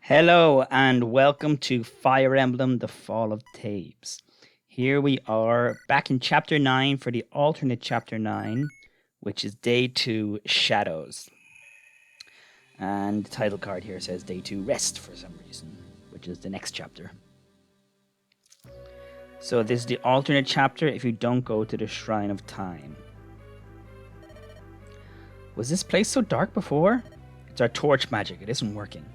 Hello and welcome to Fire Emblem The Fall of Thabes. Here we are back in Chapter 9 for the alternate Chapter 9, which is Day 2 Shadows. And the title card here says Day 2 Rest for some reason, which is the next chapter. So this is the alternate chapter if you don't go to the Shrine of Time. Was this place so dark before? It's our torch magic, it isn't working.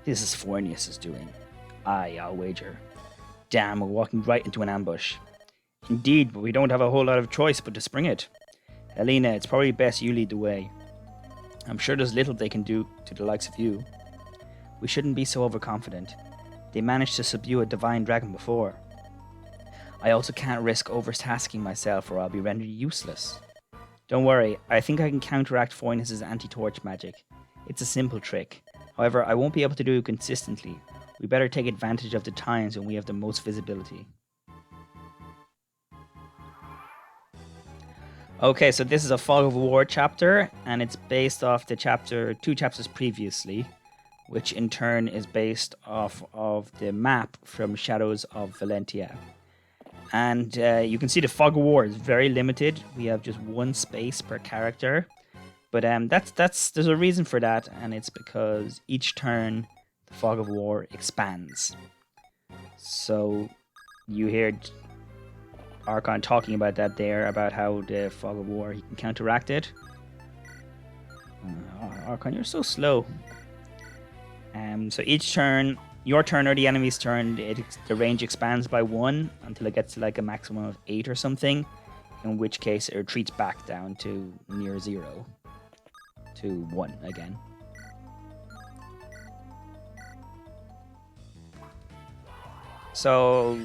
This is Fornius' doing. Aye, I'll wager. Damn, we're walking right into an ambush. Indeed, but we don't have a whole lot of choice but to spring it. Helena, it's probably best you lead the way. I'm sure there's little they can do to the likes of you. We shouldn't be so overconfident. They managed to subdue a divine dragon before. I also can't risk overtasking myself or I'll be rendered useless. Don't worry, I think I can counteract Fornius' anti-torch magic. It's a simple trick. However, I won't be able to do it consistently. We better take advantage of the times when we have the most visibility. Okay, so this is a Fog of War chapter, and it's based off the two chapters previously, which in turn is based off of the map from Shadows of Valentia. And you can see the Fog of War is very limited. We have just one space per character. But there's a reason for that, and it's because each turn the Fog of War expands. So you hear Archon talking about that there, about how the Fog of War, he can counteract it. Archon, you're so slow. So each turn, your turn or the enemy's turn, the range expands by 1 until it gets to like a maximum of 8 or something, in which case it retreats back down to near 0. To 1 again. So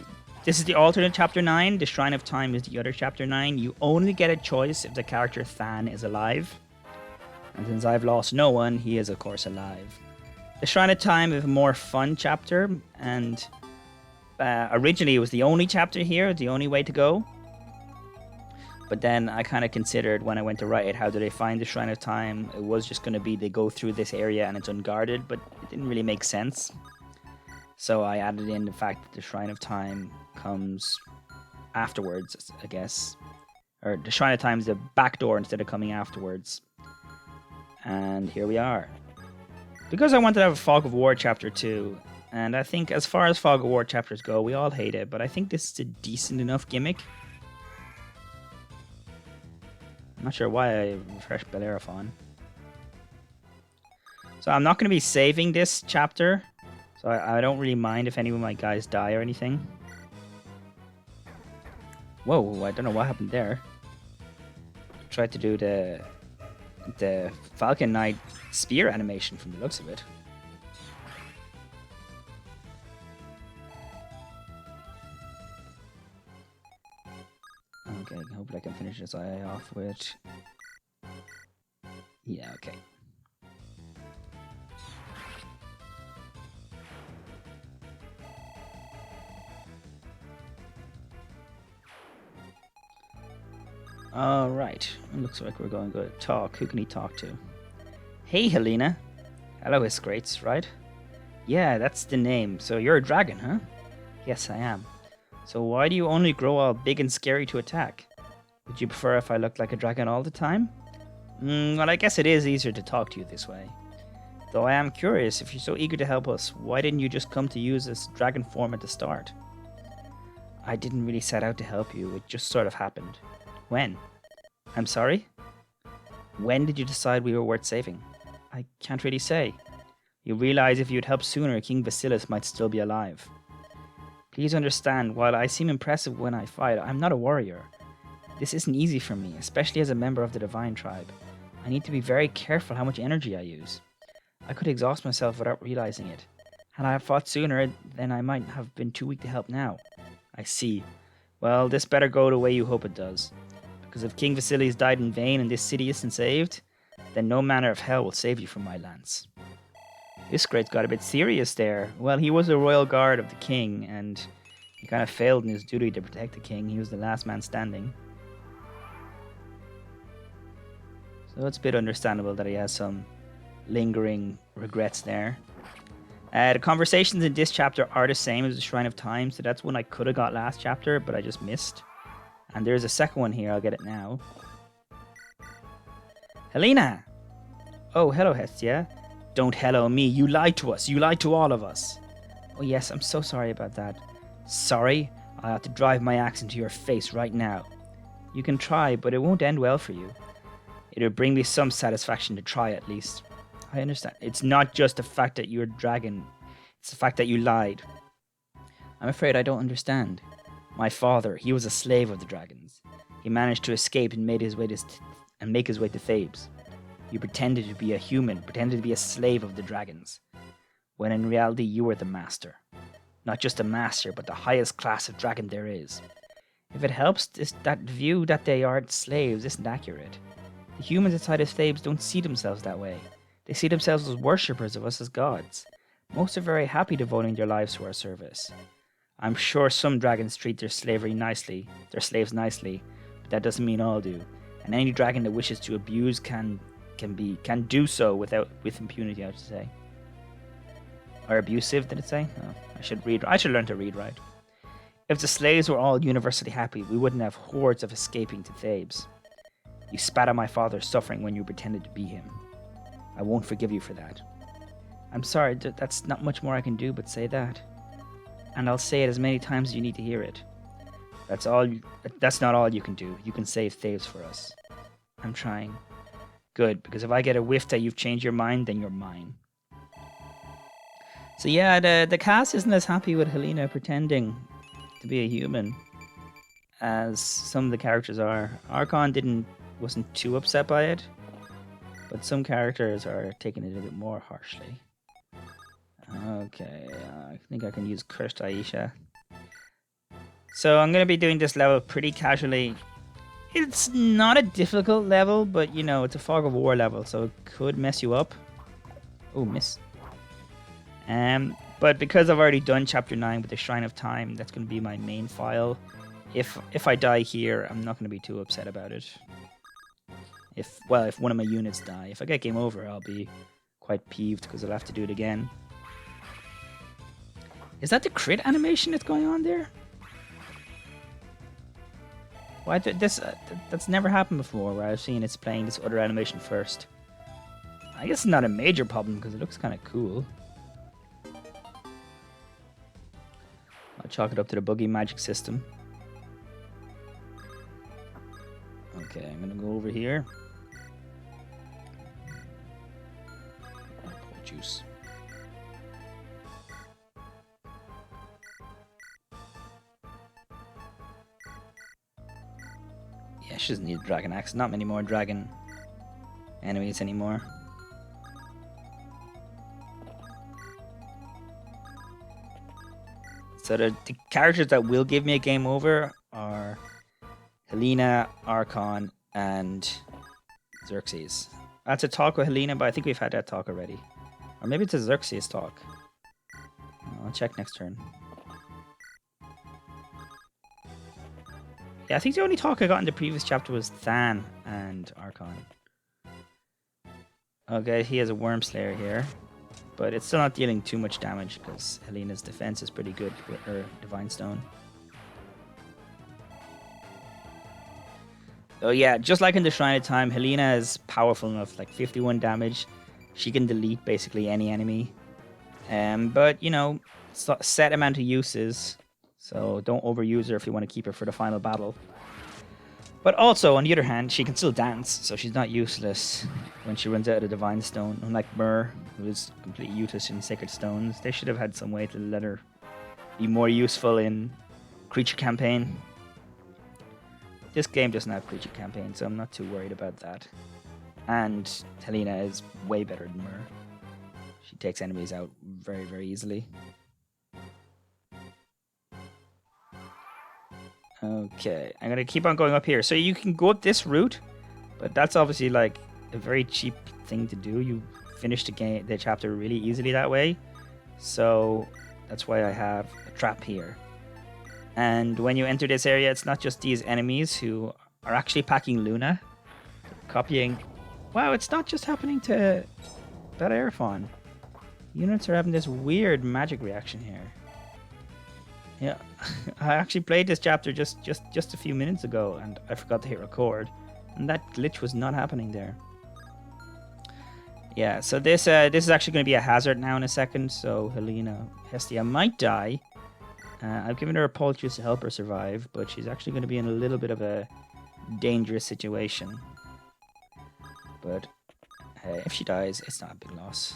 this is the alternate chapter 9. The Shrine of Time is the other chapter 9. You only get a choice if the character Than is alive. And since I've lost no one, he is of course alive. The Shrine of Time is a more fun chapter, and originally it was the only chapter here, the only way to go. But then I kind of considered when I went to write it, how do they find the Shrine of Time? It was just going to be they go through this area and it's unguarded, but it didn't really make sense. So I added in the fact that the Shrine of Time comes afterwards, I guess. Or the Shrine of Time is the back door instead of coming afterwards. And here we are. Because I wanted to have a Fog of War chapter 2, and I think as far as Fog of War chapters go, we all hate it, but I think this is a decent enough gimmick. I'm not sure why I refreshed Bellerophon. So I'm not going to be saving this chapter. So I don't really mind if any of my guys die or anything. Whoa, I don't know what happened there. Tried to do the Falcon Knight spear animation from the looks of it. Okay, hopefully I can finish this eye off with... Yeah, okay. Alright, looks like we're going to talk. Who can he talk to? Hey, Helena. Hello, Hisgrates, right? Yeah, that's the name. So you're a dragon, huh? Yes, I am. So why do you only grow all big and scary to attack? Would you prefer if I looked like a dragon all the time? Well, I guess it is easier to talk to you this way. Though I am curious, if you're so eager to help us, why didn't you just come to use this dragon form at the start? I didn't really set out to help you, it just sort of happened. When? I'm sorry? When did you decide we were worth saving? I can't really say. You realize if you'd helped sooner, King Basilis might still be alive. Please understand, while I seem impressive when I fight, I'm not a warrior. This isn't easy for me, especially as a member of the Divine Tribe. I need to be very careful how much energy I use. I could exhaust myself without realizing it. Had I fought sooner, then I might have been too weak to help now. I see. Well, this better go the way you hope it does. Because if King Vasilis died in vain and this city isn't saved, then no manner of hell will save you from my lance. This great got a bit serious there. Well, he was a royal guard of the king, and he kind of failed in his duty to protect the king. He was the last man standing. So it's a bit understandable that he has some lingering regrets there. The conversations in this chapter are the same as the Shrine of Time, so that's one I could have got last chapter, but I just missed. And there's a second one here, I'll get it now. Helena! Oh, hello, Hestia. Don't hello me, you lied to us, you lied to all of us. Oh yes, I'm so sorry about that. Sorry? I'll have to drive my axe into your face right now. You can try, but it won't end well for you. It'll bring me some satisfaction to try at least. I understand. It's not just the fact that you're a dragon. It's the fact that you lied. I'm afraid I don't understand. My father, he was a slave of the dragons. He managed to escape and make his way to Thabes. You pretended to be a human, pretended to be a slave of the dragons, when in reality you were the master. Not just a master, but the highest class of dragon there is. If it helps, that view that they aren't slaves isn't accurate. The humans inside of Thabes don't see themselves that way. They see themselves as worshippers of us as gods. Most are very happy devoting their lives to our service. I'm sure some dragons treat their slaves nicely, but that doesn't mean all do. And any dragon that wishes to abuse can do so with impunity, I should say. Or abusive, did it say? Oh, I should learn to read right. If the slaves were all universally happy, we wouldn't have hordes of escaping to Thabes. You spat on my father's suffering when you pretended to be him. I won't forgive you for that. I'm sorry, that's not much more I can do but say that. And I'll say it as many times as you need to hear it. That's not all you can do. You can save Thabes for us. I'm trying. Good, because if I get a whiff that you've changed your mind, then you're mine. So yeah, the cast isn't as happy with Helena pretending to be a human as some of the characters are. Archon wasn't too upset by it, but some characters are taking it a bit more harshly. Okay, I think I can use Cursed Aisha. So I'm going to be doing this level pretty casually. It's not a difficult level, but you know, it's a Fog of War level, so it could mess you up. Oh, miss. But because I've already done Chapter 9 with the Shrine of Time, that's going to be my main file. If I die here, I'm not going to be too upset about it. If one of my units die. If I get game over, I'll be quite peeved because I'll have to do it again. Is that the crit animation that's going on there? Why that's never happened before, where I've seen it's playing this other animation first. I guess it's not a major problem because it looks kind of cool. I'll chalk it up to the buggy magic system. Okay, I'm gonna go over here. Apple juice. Yeah, she doesn't need a dragon axe. Not many more dragon enemies anymore. So the characters that will give me a game over are Helena, Archon, and Xerxes. That's a talk with Helena, but I think we've had that talk already. Or maybe it's a Xerxes talk. I'll check next turn. Yeah, I think the only talk I got in the previous chapter was Than and Archon. Okay, he has a Worm Slayer here. But it's still not dealing too much damage because Helena's defense is pretty good with her Divine Stone. So yeah, just like in the Shrine of Time, Helena is powerful enough, like 51 damage. She can delete basically any enemy. But, you know, set amount of uses. So don't overuse her if you want to keep her for the final battle. But also, on the other hand, she can still dance, so she's not useless when she runs out of the Divine Stone. Unlike Myr, who is completely useless in Sacred Stones, they should have had some way to let her be more useful in Creature Campaign. This game doesn't have Creature Campaign, so I'm not too worried about that. And Helena is way better than Myr. She takes enemies out very, very easily. Okay, I'm going to keep on going up here. So you can go up this route, but that's obviously like a very cheap thing to do. You finish the chapter really easily that way. So that's why I have a trap here. And when you enter this area, it's not just these enemies who are actually packing Luna. Copying. Wow, it's not just happening to Beta Aerophon. Units are having this weird magic reaction here. Yeah, I actually played this chapter just a few minutes ago, and I forgot to hit record, and that glitch was not happening there. Yeah, so this is actually going to be a hazard now in a second. So Hestia might die. I've given her a poultice to help her survive, but she's actually going to be in a little bit of a dangerous situation. But if she dies, it's not a big loss.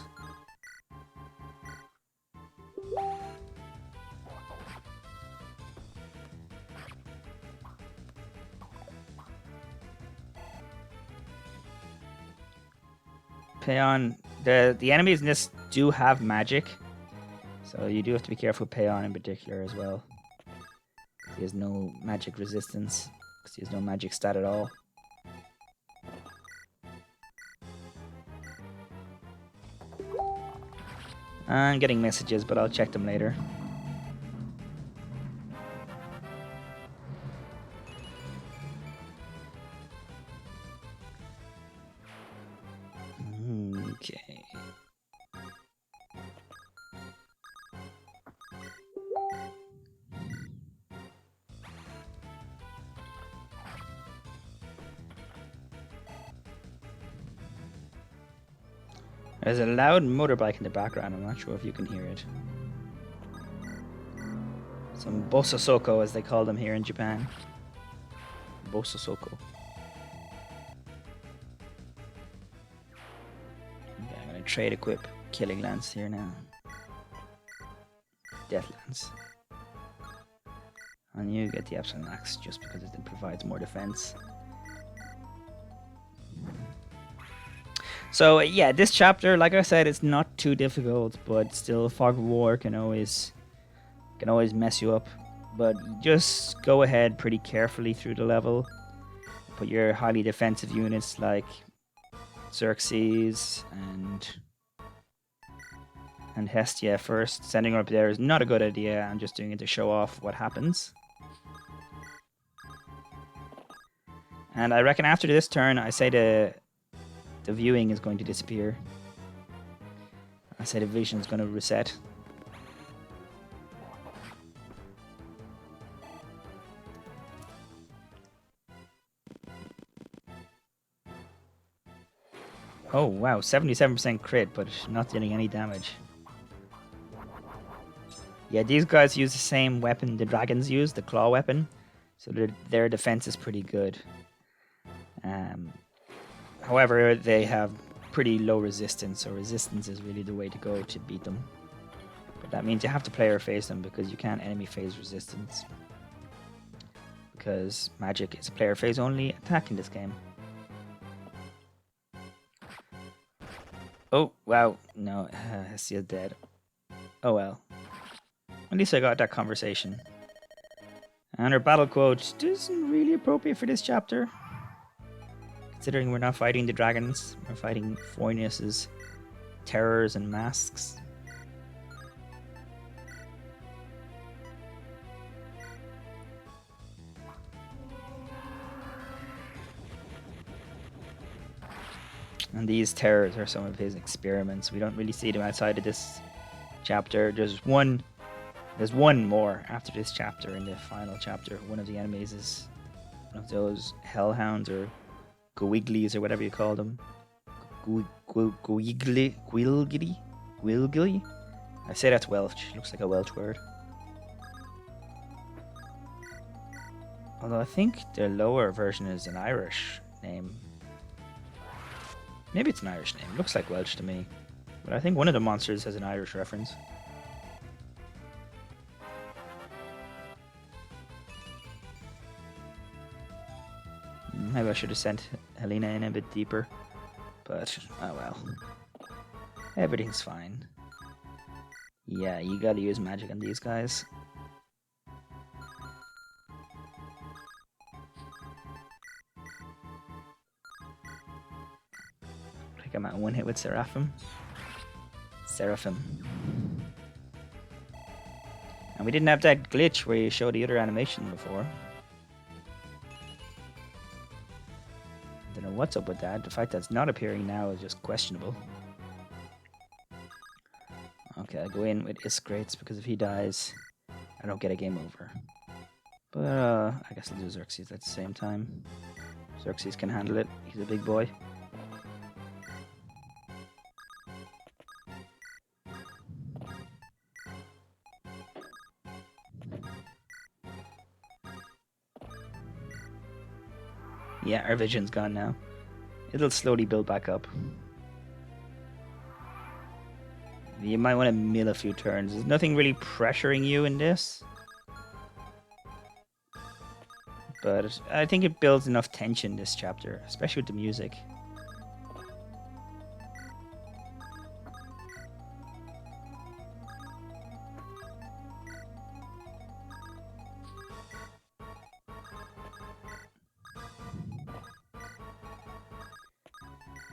Payon, the enemies in this do have magic, so you do have to be careful with Payon in particular as well. He has no magic resistance, because he has no magic stat at all. I'm getting messages, but I'll check them later. Okay. There's a loud motorbike in the background. I'm not sure if you can hear it. Some bososoko, as they call them here in Japan. Bososoko. Okay, I'm going to trade equip Killing Lance here now. Death Lance. And you get the Epsilon Axe just because it provides more defense. So yeah, this chapter, like I said, it's not too difficult, but still Fog of War can always mess you up. But just go ahead pretty carefully through the level. Put your highly defensive units like Xerxes and Hestia first. Sending her up there is not a good idea. I'm just doing it to show off what happens. And I reckon after this turn, I say the viewing is going to disappear. I say the vision is going to reset. Oh wow, 77% crit, but not dealing any damage. Yeah, these guys use the same weapon the dragons use, the claw weapon, so their defense is pretty good. However, they have pretty low resistance, so resistance is really the way to go to beat them. But that means you have to player phase them because you can't enemy phase resistance. Because magic is a player phase only attack in this game. Oh, wow. No, Hestia's dead. Oh well. At least I got that conversation. And her battle quote isn't really appropriate for this chapter. Considering we're not fighting the dragons, we're fighting Phoenix's terrors and masks. And these terrors are some of his experiments. We don't really see them outside of this chapter. There's one more after this chapter in the final chapter. One of the enemies is one of those hellhounds or Gwiglies or whatever you call them. Gwilgili? I say that's Welsh. Looks like a Welsh word. Although I think the lower version is an Irish name. Maybe it's an Irish name. Looks like Welsh to me. But I think one of the monsters has an Irish reference. Maybe I should have sent Helena in a bit deeper. But, oh well. Everything's fine. Yeah, you gotta use magic on these guys. I think I'm at one hit with Seraphim. And we didn't have that glitch where you show the other animation before. Don't know what's up with that. The fact that it's not appearing now is just questionable. Okay, I go in with Iskrates because if he dies, I don't get a game over. But I guess I'll do Xerxes at the same time. Xerxes can handle it. He's a big boy. Yeah, our vision's gone now. It'll slowly build back up. You might want to mill a few turns. There's nothing really pressuring you in this. But I think it builds enough tension this chapter, especially with the music.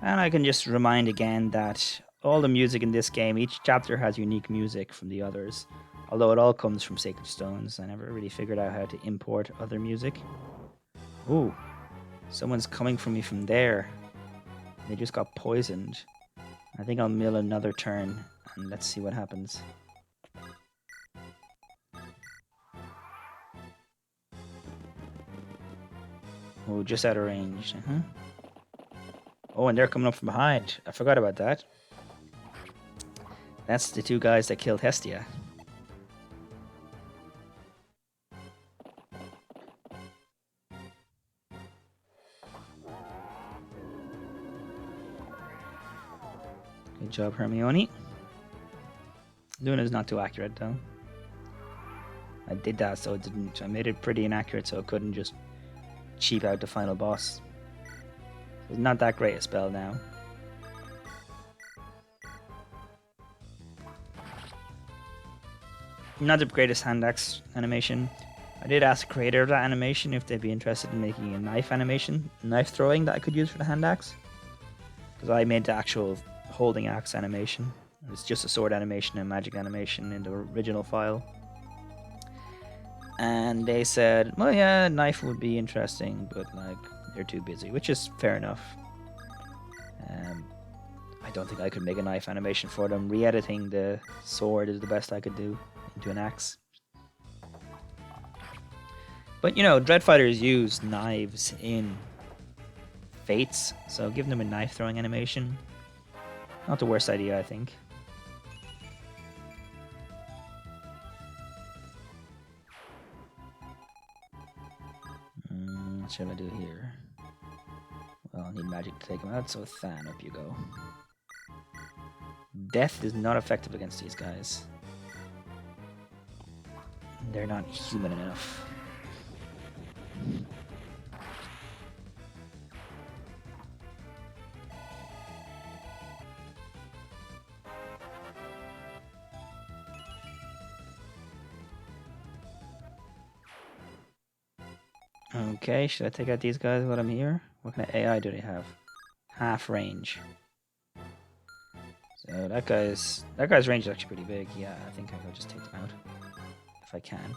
And I can just remind again that all the music in this game, each chapter has unique music from the others. Although it all comes from Sacred Stones. I never really figured out how to import other music. Ooh, someone's coming from me from there. They just got poisoned. I think I'll mill another turn and let's see what happens. Oh, just out of range. Oh, and they're coming up from behind. I forgot about that. That's the two guys that killed Hestia. Good job, Hermione. Luna's not too accurate, though. I did that so it didn't... I made it pretty inaccurate so it couldn't just cheap out the final boss. It's not that great a spell now. Not the greatest hand axe animation. I did ask the creator of that animation if they'd be interested in making a knife animation, knife throwing that I could use for the hand axe. Because I made the actual holding axe animation. It's just a sword animation and magic animation in the original file. And they said, well, yeah, knife would be interesting, but like they're too busy, which is fair enough. I don't think I could make a knife animation for them. Re-editing the sword is the best I could do into an axe. But you know, Dreadfighters use knives in Fates, so giving them a knife throwing animation, not the worst idea, I think. What should I do here? Well, I need magic to take him out, so Than, up you go. Death is not effective against these guys. They're not human enough. Okay, should I take out these guys while I'm here? What kind of AI do they have? Half range. So that guy's range is actually pretty big. Yeah, I think I'll just take them out if I can.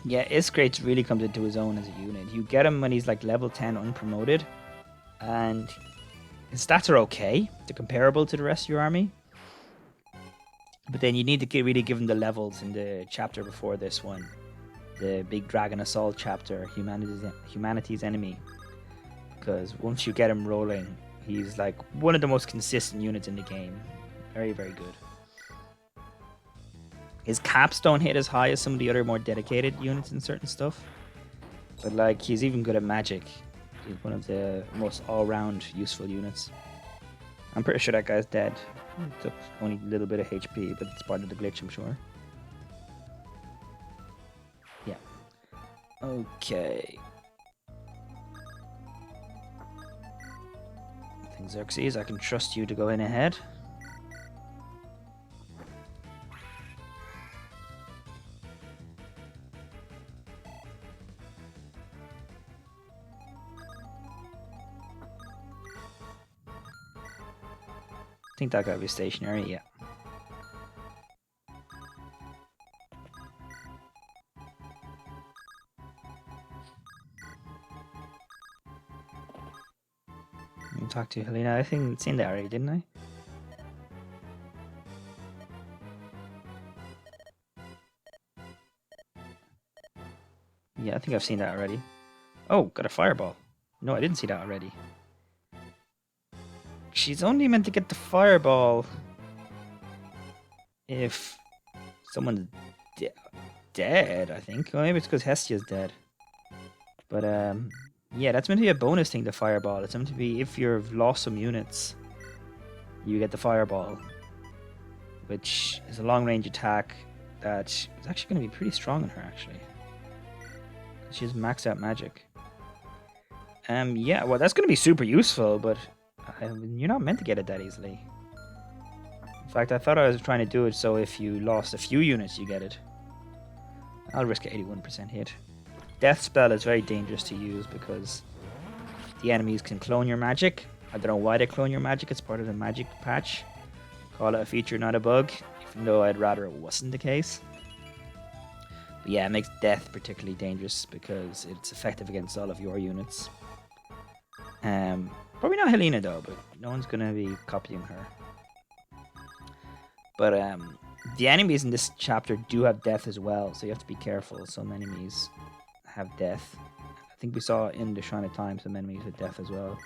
Yeah, Iskrates really comes into his own as a unit. You get him when he's like level 10 unpromoted, and his stats are okay. They're comparable to the rest of your army. But then you need to really give him the levels in the chapter before this one. The Big Dragon Assault chapter, Humanity's Enemy. Because once you get him rolling, he's like one of the most consistent units in the game. Very, very good. His caps don't hit as high as some of the other more dedicated units in certain stuff. But like, he's even good at magic. He's one of the most all-round useful units. I'm pretty sure that guy's dead. He took only a little bit of HP, but it's part of the glitch, I'm sure. Yeah. Okay. I think Xerxes, I can trust you to go in ahead. I think that guy will be stationary, yeah. talk to Helena. I think I've seen that already, didn't I? Yeah, I think I've seen that already. Oh, got a fireball. No, I didn't see that already. She's only meant to get the fireball if someone's dead, I think. Well, maybe it's because Hestia's dead. But, yeah, that's meant to be a bonus thing, the fireball. It's meant to be if you've lost some units, you get the fireball. Which is a long-range attack that is actually going to be pretty strong on her, actually. She has maxed out magic. Yeah, well, that's going to be super useful, but you're not meant to get it that easily. In fact, I thought I was trying to do it so if you lost a few units, you get it. I'll risk an 81% hit. Death Spell is very dangerous to use because the enemies can clone your magic. I don't know why they clone your magic. It's part of the magic patch. Call it a feature, not a bug, even though I'd rather it wasn't the case. But yeah, it makes death particularly dangerous because it's effective against all of your units. Probably not Helena though, but no one's going to be copying her. But the enemies in this chapter do have death as well, so you have to be careful. Some enemies have death. I think we saw in the Shrine of Time some enemies with death as well.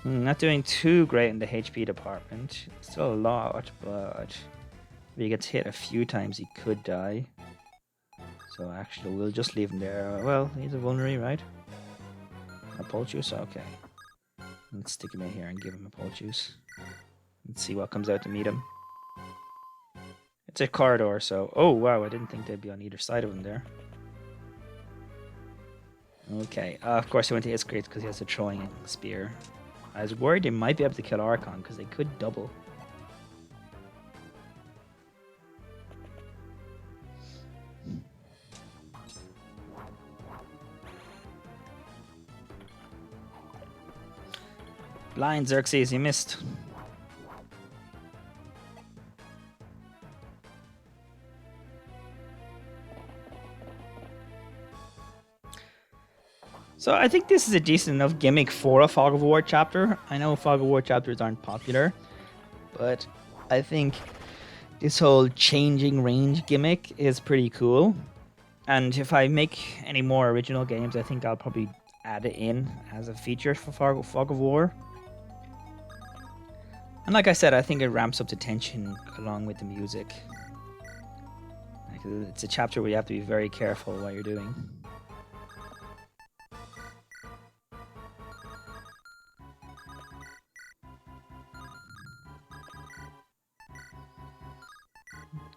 Not doing too great in the HP department. Still a lot, but if he gets hit a few times, he could die. So actually, we'll just leave him there. Well, he's a vulnerary, right? A pulse juice? Okay. Let's stick him in here and give him a pulse juice. Let's see what comes out to meet him. It's a corridor, so... Oh, wow, I didn't think they'd be on either side of him there. Okay, of course he went to Iscrates because he has a throwing spear. I was worried they might be able to kill Archon because they could double. Blind Xerxes, you missed. So I think this is a decent enough gimmick for a Fog of War chapter. I know Fog of War chapters aren't popular, but I think this whole changing range gimmick is pretty cool. And if I make any more original games, I think I'll probably add it in as a feature for Fog of War. And like I said, I think it ramps up the tension along with the music. It's a chapter where you have to be very careful what you're doing.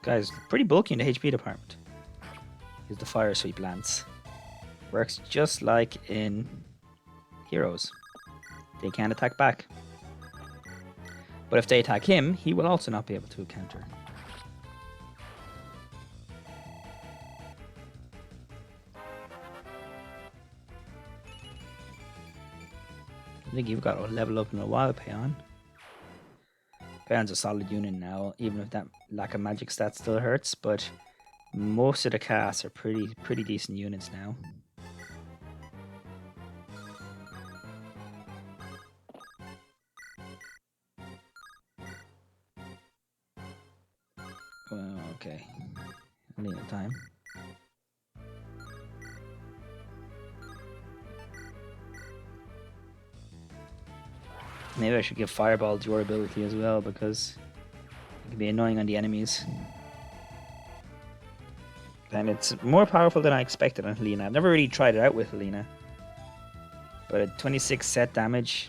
Guys, pretty bulky in the HP department. Is the Fire Sweep Lance. Works just like in Heroes. They can't attack back. But if they attack him, he will also not be able to counter. I think you've got to level up in a while, Payon. Payon's a solid unit now, even if that lack of magic stat still hurts, but most of the casts are pretty decent units now. Okay. I need time. Maybe I should give Fireball durability as well, because it can be annoying on the enemies. And it's more powerful than I expected on Helena. I've never really tried it out with Helena. But at 26 set damage,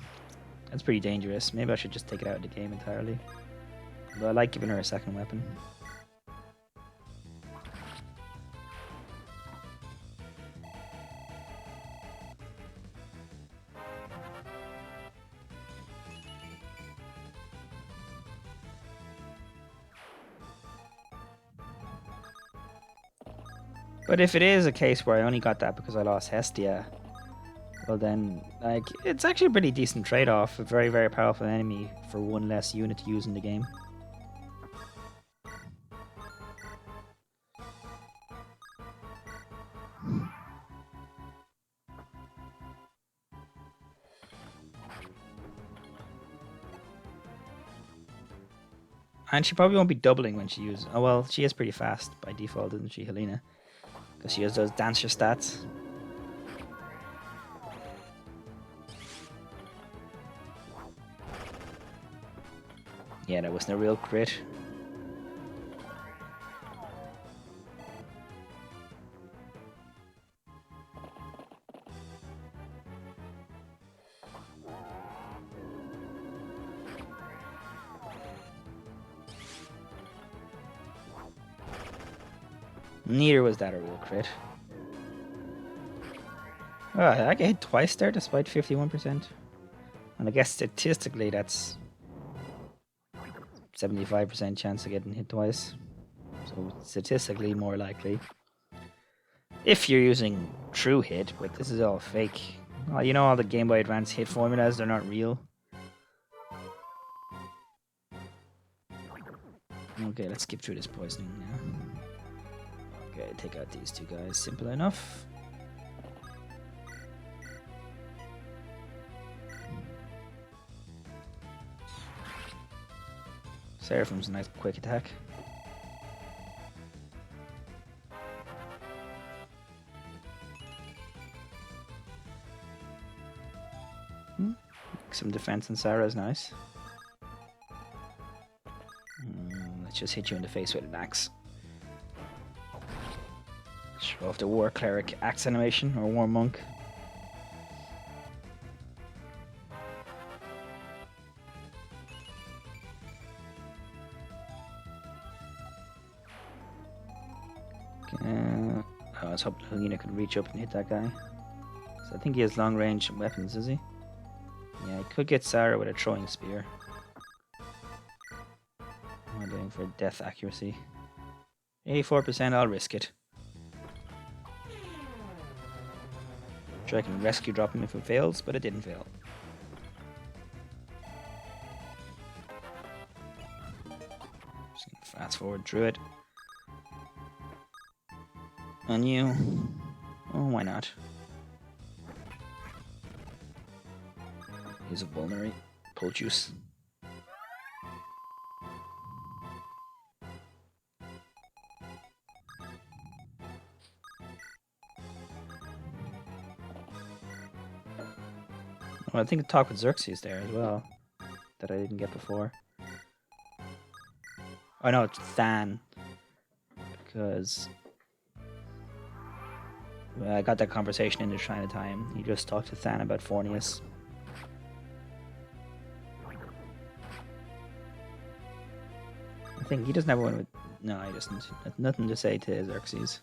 that's pretty dangerous. Maybe I should just take it out of the game entirely. But I like giving her a second weapon. But if it is a case where I only got that because I lost Hestia, well then, like, it's actually a pretty decent trade-off. A very powerful enemy for one less unit to use in the game. And she probably won't be doubling when she uses... Oh, well, she is pretty fast by default, isn't she, Helena? Because she has those dancer stats. Yeah, that wasn't a real crit. Neither was that a real crit. Oh, I get hit twice there despite 51%. And I guess statistically that's 75% chance of getting hit twice. So statistically more likely. If you're using true hit, but this is all fake. Oh, you know all the Game Boy Advance hit formulas, they're not real. Okay, let's skip through this poisoning now. Okay, take out these two guys. Simple enough. Seraphim's a nice quick attack. Some defense on Sarah is nice. Let's just hit you in the face with an axe. Show off the War Cleric axe animation, or War Monk. I was hoping Helena could reach up and hit that guy. So I think he has long range weapons, does he? Yeah, he could get Sarah with a throwing spear. What am I doing for death accuracy? 84%, I'll risk it. Sure, I can rescue drop him if it fails, but it didn't fail. Just gonna fast forward through it. On you. Oh, why not? He's a vulnerary. Pull juice. Well, I think the talk with Xerxes there as well. That I didn't get before. Oh no, it's Than. Because I got that conversation in the Shrine of Time. He just talked to Than about Fornius. I think he doesn't have one with... No, he doesn't. Nothing to say to Xerxes.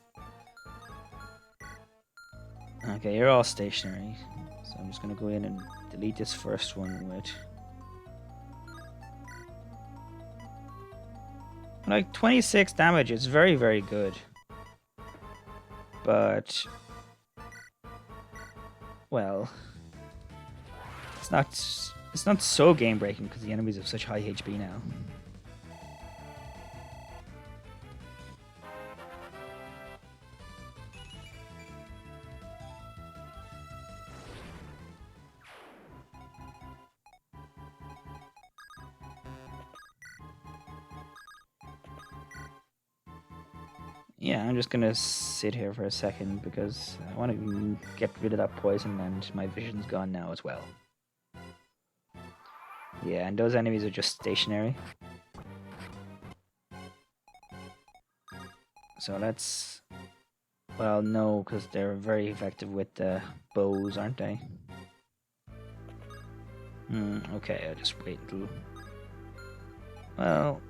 Okay, you're all stationary. So I'm just going to go in and delete this first one with... Like, 26 damage, it's very, very good. But... Well... It's not so game-breaking because the enemies have such high HP now. Yeah, I'm just gonna sit here for a second because I want to get rid of that poison and my vision's gone now as well. Yeah, and those enemies are just stationary. So let's... Well, no, because they're very effective with the bows, aren't they? Okay, I'll just wait until... Well...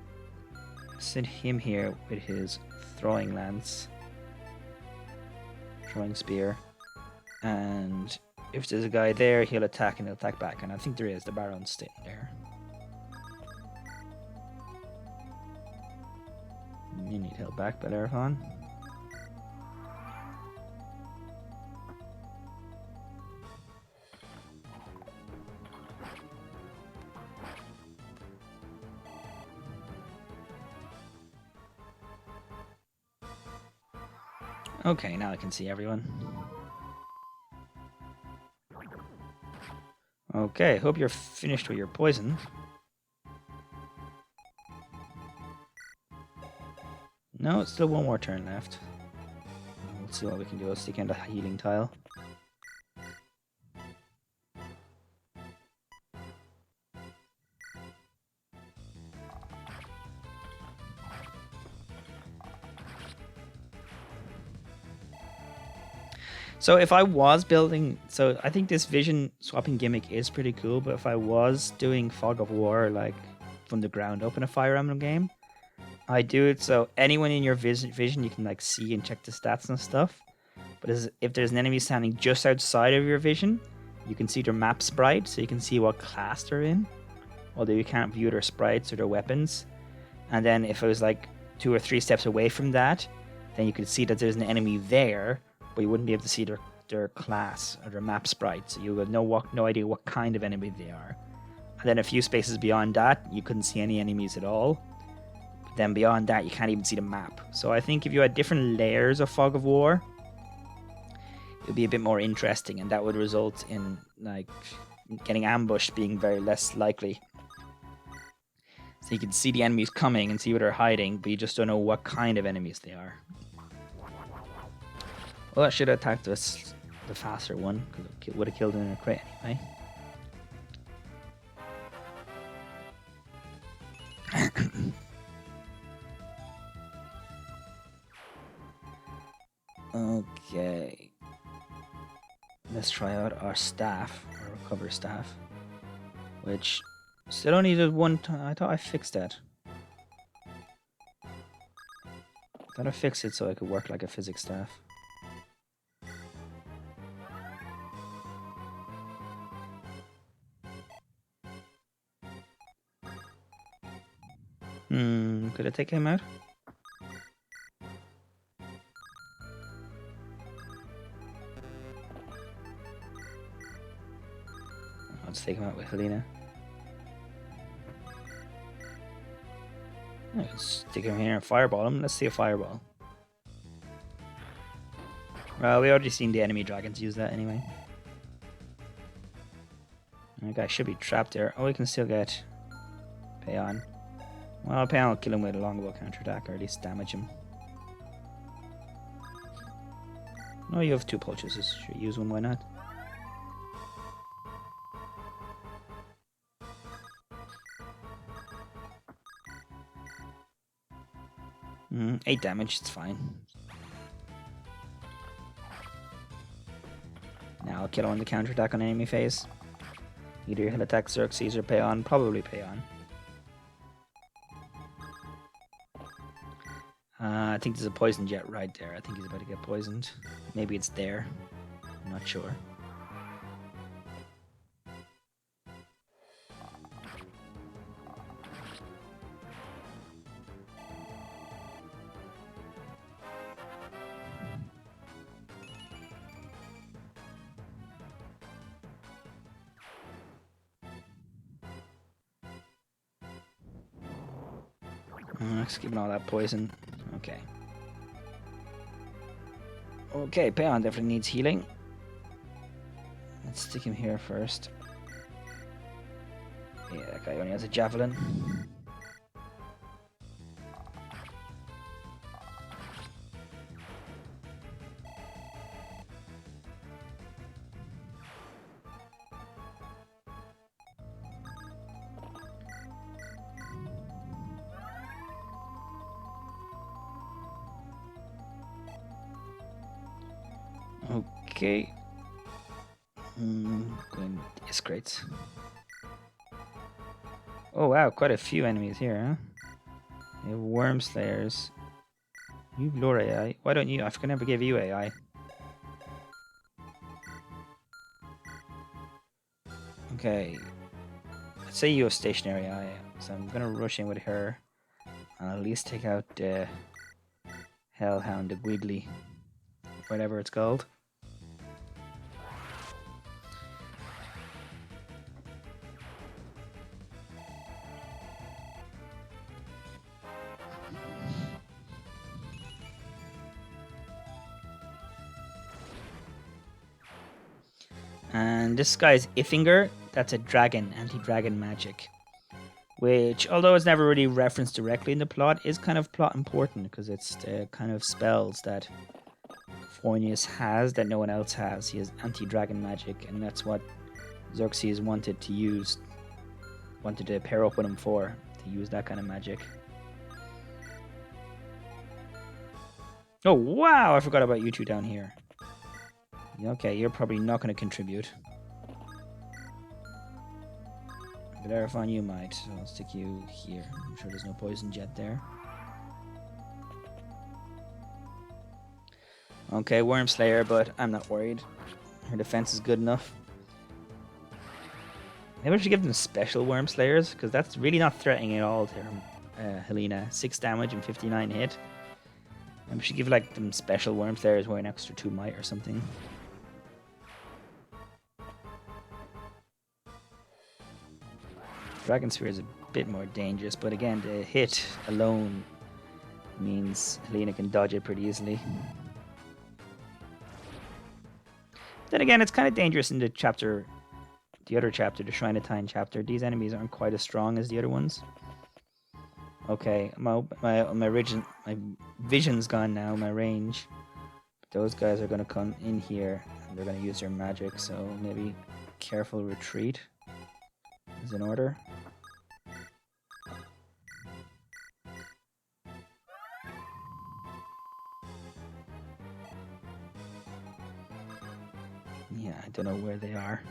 Sit him here with his throwing lance, throwing spear, and if there's a guy there, he'll attack and he'll attack back. And I think there is. The Baron's sitting there. You need help back, Bellerophon. Okay, now I can see everyone. Okay, hope you're finished with your poison. No, it's still one more turn left. Let's see what we can do. Let's stick in the healing tile. So if I was building, so I think this vision swapping gimmick is pretty cool, but if I was doing Fog of War like from the ground up in a Fire Emblem game, I do it so anyone in your vision you can like see and check the stats and stuff. But if there's an enemy standing just outside of your vision, you can see their map sprite, so you can see what class they're in, although you can't view their sprites or their weapons. And then if it was like 2 or 3 steps away from that, then you could see that there's an enemy there, but you wouldn't be able to see their class or their map sprite, so you would no idea what kind of enemy they are. And then a few spaces beyond that, you couldn't see any enemies at all. But then beyond that, you can't even see the map. So I think if you had different layers of Fog of War, it would be a bit more interesting, and that would result in like getting ambushed being very less likely. So you can see the enemies coming and see where they're hiding, but you just don't know what kind of enemies they are. Well, I should have attacked the faster one, because it would have killed him in a crate anyway. Okay. Let's try out our staff, our recover staff, which still only did one time. I thought I fixed that. I thought I fixed it so it could work like a physics staff. Could I take him out? Let's take him out with Helena. Let's stick him here and fireball him. Let's see a fireball. Well, we already seen the enemy dragons use that anyway. That guy should be trapped there. Oh, we can still get Payon. Well, Payon will kill him with a longbow counterattack, or at least damage him. No, you have 2 pulses. Should use one, why not? Mm, 8 damage, it's fine. Now I'll kill him on the counterattack on enemy phase. Either he'll attack Xerxes or Payon, probably Payon. I think there's a poison jet right there. I think he's about to get poisoned. Maybe it's there. I'm not sure. Let's give him all that poison. Okay. Okay, Payon definitely needs healing. Let's stick him here first. Yeah, that guy only has a javelin. Okay. Going with these crates. Oh wow, quite a few enemies here, huh? They have worm slayers. You have lure AI. Why don't you? I can never give you AI. Okay. Let's say you have stationary AI, so I'm gonna rush in with her. And at least take out the Hellhound, the Wiggly, whatever it's called. And this guy's Iffinger, that's a dragon, anti-dragon magic. which, although it's never really referenced directly in the plot, is kind of plot important because it's the kind of spells that Fornius has that no one else has. He has anti-dragon magic, and that's what Xerxes wanted to pair up with him for, to use that kind of magic. Oh wow, I forgot about you two down here. Okay, you're probably not going to contribute. Bellerophon, you might, so I'll stick you here. I'm sure there's no poison jet there. Okay, Worm Slayer, but I'm not worried. Her defense is good enough. Maybe I should give them special Worm Slayers, because that's really not threatening at all to Helena. 6 damage and 59 hit. Maybe we should give like them special Worm Slayers where an extra 2 might or something. Dragon Spear is a bit more dangerous, but again, the hit alone means Helena can dodge it pretty easily. Then again, it's kind of dangerous in the other chapter, the Shrine of Time chapter. These enemies aren't quite as strong as the other ones. Okay, my vision's gone now, my range. Those guys are going to come in here, and they're going to use their magic, so maybe careful retreat is in order. Yeah, I don't know where they are.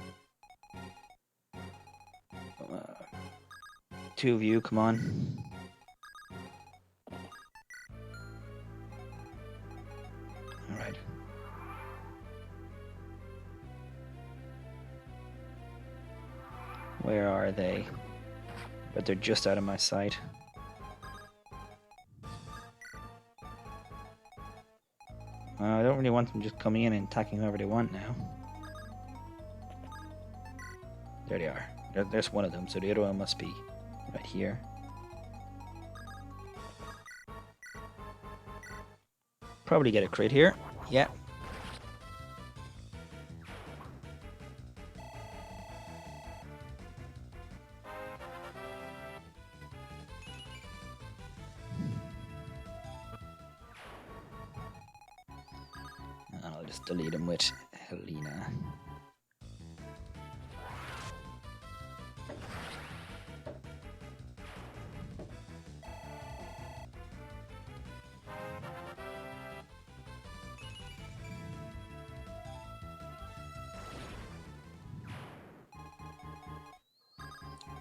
2 of you, come on. Alright. Where are they? But they're just out of my sight. I don't really want them just coming in and attacking whoever they want now. There they are. There's one of them, so the other one must be right here. Probably get a crit here. Yeah. I'll just delete him with Helena.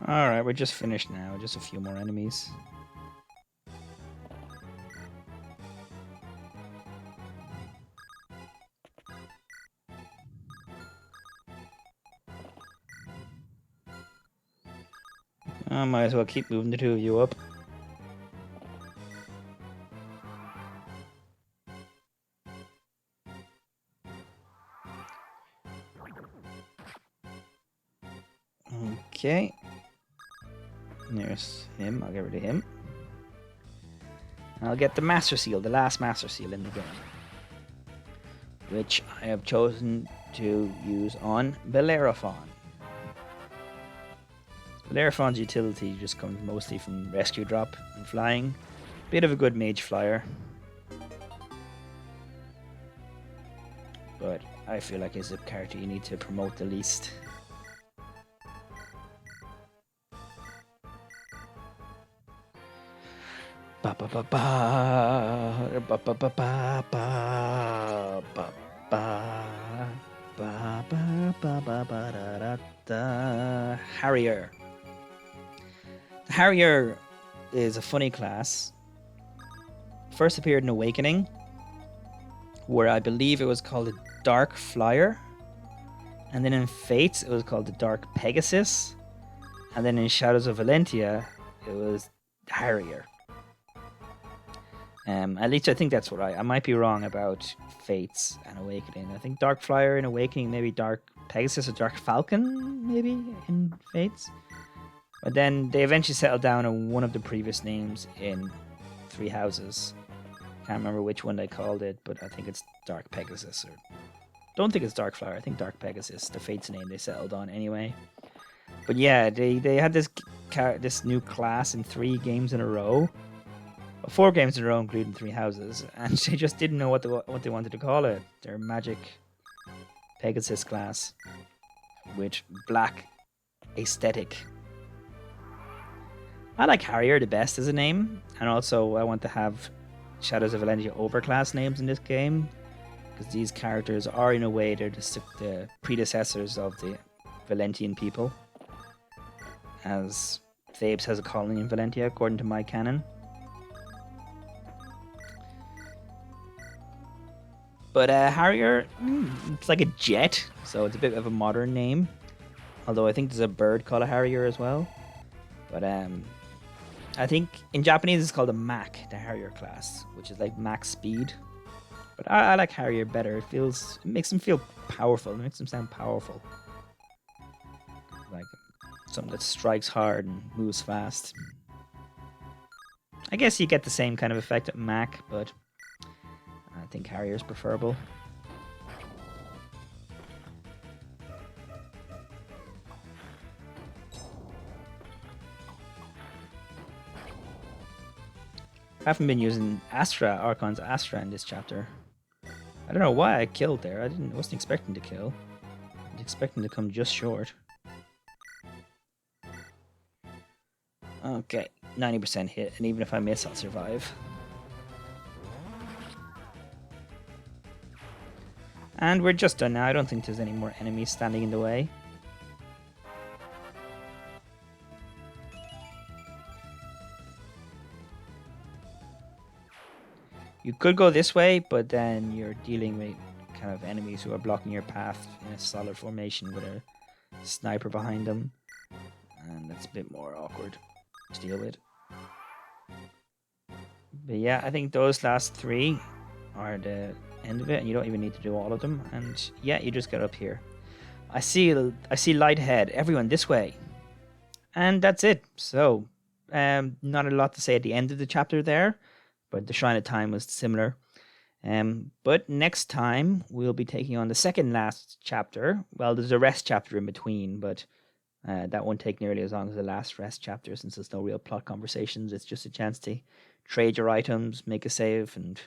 Alright, we're just finished now. Just a few more enemies. I might as well keep moving the 2 of you up. Okay. There's him. I'll get rid of him. I'll get the Master Seal, the last Master Seal in the game, which I have chosen to use on Bellerophon. Bellerophon's utility just comes mostly from rescue drop and flying. Bit of a good mage flyer. But I feel like it's a character you need to promote the least. Ba ba ba ba ba ba ba ba ba ba ba ba ba ba ba da. Harrier. The Harrier is a funny class. First appeared in Awakening, where I believe it was called a Dark Flyer, and then in Fates it was called the Dark Pegasus, and then in Shadows of Valentia it was Harrier. At least I think that's what I might be wrong about Fates and Awakening. I think Dark Flyer in Awakening, maybe Dark Pegasus or Dark Falcon, maybe in Fates. But then they eventually settled down on one of the previous names in Three Houses. Can't remember which one they called it, but I think it's Dark Pegasus. Or don't think it's Dark Flyer. I think Dark Pegasus, the Fates name they settled on anyway. But yeah, they had this this new class in 3 games in a row. 4 games in a row, including 3 houses, and they just didn't know what they wanted to call it. Their magic Pegasus class with black aesthetic. I like Harrier the best as a name, and also I want to have Shadows of Valentia overclass names in this game, because these characters are, in a way, they're the predecessors of the Valentian people, as Thabes has a colony in Valentia, according to my canon. But Harrier, it's like a jet, so it's a bit of a modern name. Although I think there's a bird called a Harrier as well. But I think in Japanese it's called a Mach, the Harrier class, which is like max speed. But I like Harrier better. It makes him feel powerful. It makes him sound powerful. Like something that strikes hard and moves fast. I guess you get the same kind of effect at Mach, but I think Harrier's preferable. I haven't been using Archon's Astra in this chapter. I don't know why I killed there. I wasn't expecting to kill. I was expecting to come just short. Okay, 90% hit, and even if I miss, I'll survive. And we're just done now. I don't think there's any more enemies standing in the way. You could go this way, but then you're dealing with kind of enemies who are blocking your path in a solid formation with a sniper behind them. And that's a bit more awkward to deal with. But yeah, I think those last 3 are the end of it, and you don't even need to do all of them. And yeah, you just get up here. I see light ahead. Everyone, this way. And that's it. So, not a lot to say at the end of the chapter there, but the Shrine of Time was similar. But next time, we'll be taking on the second last chapter. Well, there's a rest chapter in between, but that won't take nearly as long as the last rest chapter, since there's no real plot conversations. It's just a chance to trade your items, make a save, and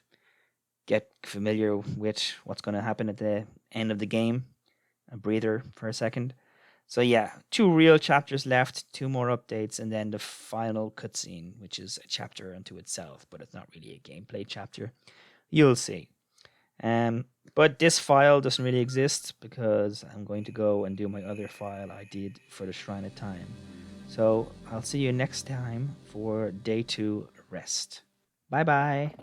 get familiar with what's going to happen at the end of the game. A breather for a second. So yeah, 2 real chapters left, 2 more updates, and then the final cutscene, which is a chapter unto itself, but it's not really a gameplay chapter. You'll see. But this file doesn't really exist because I'm going to go and do my other file I did for the Shrine of Time. So I'll see you next time for day 2 rest. Bye bye.